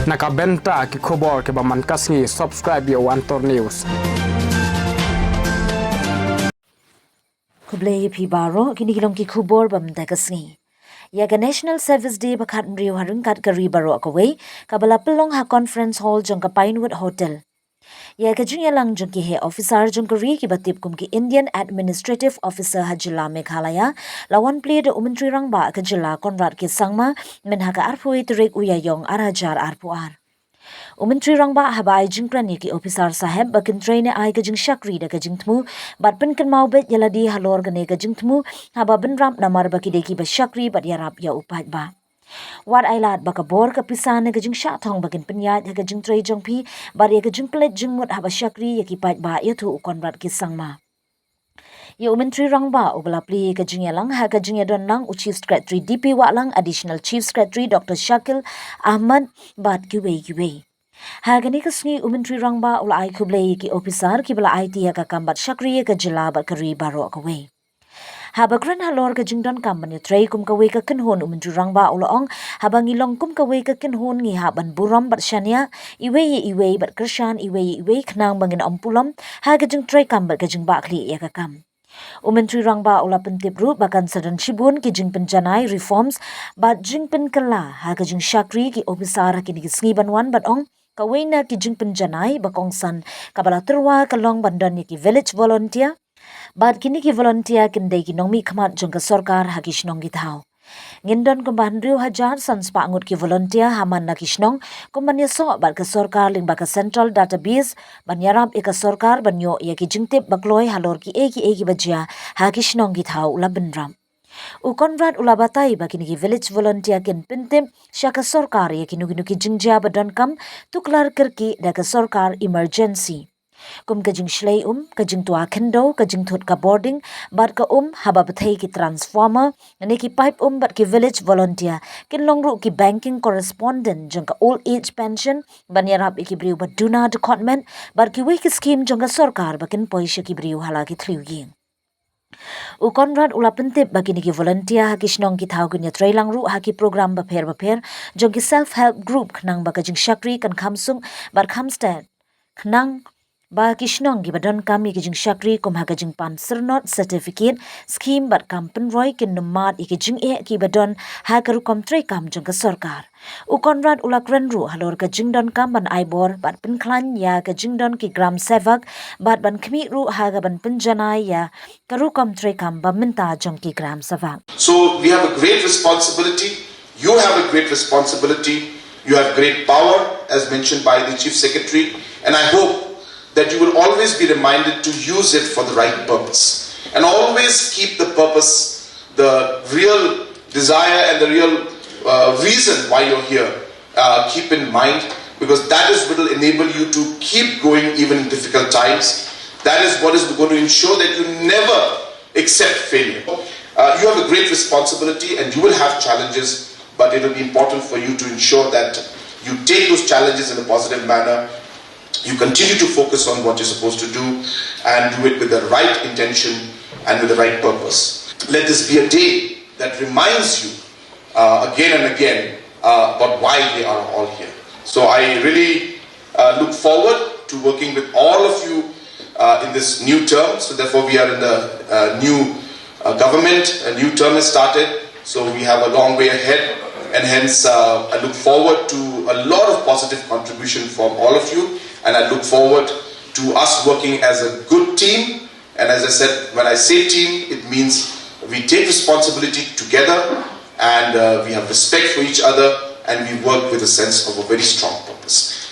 Nakabenta ki khobor ke baman kasngi subscribe yo Antor News. Kublai pi baro kini kilong ki khubor bam da kasngi. Ya ka National Service Day bakat mriu harung kat kari baro akaway kabala pelong ha conference hall jong ka Pinewood Hotel. Ya ka jung yalang jong ki he officer jong kari ki batip kum ki Indian Administrative Officer Hajila Meghalaya lawan play de umentri rangba ka jila Conrad K Sangma men ha ka arpui terek uyayong arajar arpuar. Umentri rangba habai jingkrani ki officer saheb bakin train ai ka jing shakri da ka jingtmu bat pen kan mau bet yaladi halor gane ka jingtmu haba ben ram namar baki deki ba shakri bat yarap ya upat ba wat ailad baka bor ka pisa ne ka jing sha thong bakin penyat ka jing trai jong pi bar ya ka jing plet jing mut haba shakri ya ki pat ba ya thu Conrad K Sangma ya umentri rangba ubala pli ka jing yalang ha ka jing yadon lang u chief secretary DP wa lang additional chief secretary Dr. Shakil Ahmad bat kiwe Hagani kasngi umentri rangba ula ai kublai ki officer ki bala IT ka kambat shakri ka jila bat kari baro kawe. Habagran halor ka jingdon kamban tray kum kawe ka kinhon umentri rangba ula ong habang ilong kum kawe ka kinhon ngi haban buram bat shania iwe bat krishan iwe knang bangin ampulam ha ka jing tray kambat ka jing bakli ya ka kam. Umentri rangba ula pentip ru bakan sadan shibun ki jing penjanai reforms bat jing penkala ha ka jing shakri ki officer ki ni sngi banwan bat ong Kawena ki jing penjanai bakongsan kabala terwa kalong bandan ki village volunteer bad kini ki volunteer kindai ki nongmi khamat jong ka sarkar hakish nong gi thau ngindon ko bandriu hajar sanspa angut ki volunteer haman na kishnong kumbanya so bad ka sarkar ling ba ka central database banyarap ka sarkar banyo ya ki jingtep bakloi halor ki eki bajia hakish nong gi thau la benram U Conrad ulabatai bakini ki village volunteer kin pintem shaka sarkar ya kinu ki jingjia badan kam tuklar kerki da ka sarkar emergency. Kum ka jing shlei ka jing tua kendo ka jing thot ka boarding bat ka haba bathai ki transformer ne ki pipe bat ki village volunteer kin longru ki banking correspondent jong ka old age pension banyarap ki briu baduna department bat ki we ki scheme jong ka sarkar bakin poisha ki briu hala ki thliu yin. U Conrad ula pentip bagi niki volunteer haki shnong ki thau gunya trailang ru haki program bapher jong ki self help group khnang ba jing shakri kan khamsung bar khamstead khnang ba ki shnong gi badon kam ki jing shakri kum ha jing pan sernot certificate scheme bar kam penroi kin numat ki jing ki badon ha karu kom trai kam jong ka sarkar U Conrad ula krenru halor ka jingdon kam ban aibor bat penklan ya ka jingdon ki gram sevak bat ban khmi ru ha ga ban penjanai ya karu kom trai kam ba minta jong ki gram sevak So we have a great responsibility. You have a great responsibility. You have great power as mentioned by the Chief Secretary, and I hope that you will always be reminded to use it for the right purpose and always keep the purpose, the real desire and the real reason why you're here, keep in mind, because that is what will enable you to keep going even in difficult times. That is what is going to ensure that you never accept failure. You have a great responsibility and you will have challenges, but it will be important for you to ensure that you take those challenges in a positive manner. You continue to focus on what you're supposed to do and do it with the right intention and with the right purpose. Let this be a day that reminds you again and again about why we are all here. So I really look forward to working with all of you in this new term. So therefore we are in the new government, a new term has started. So we have a long way ahead, and hence I look forward to a lot of positive contribution from all of you, and I look forward to us working as a good team. And as I said, when I say team, it means we take responsibility together and we have respect for each other and we work with a sense of a very strong purpose.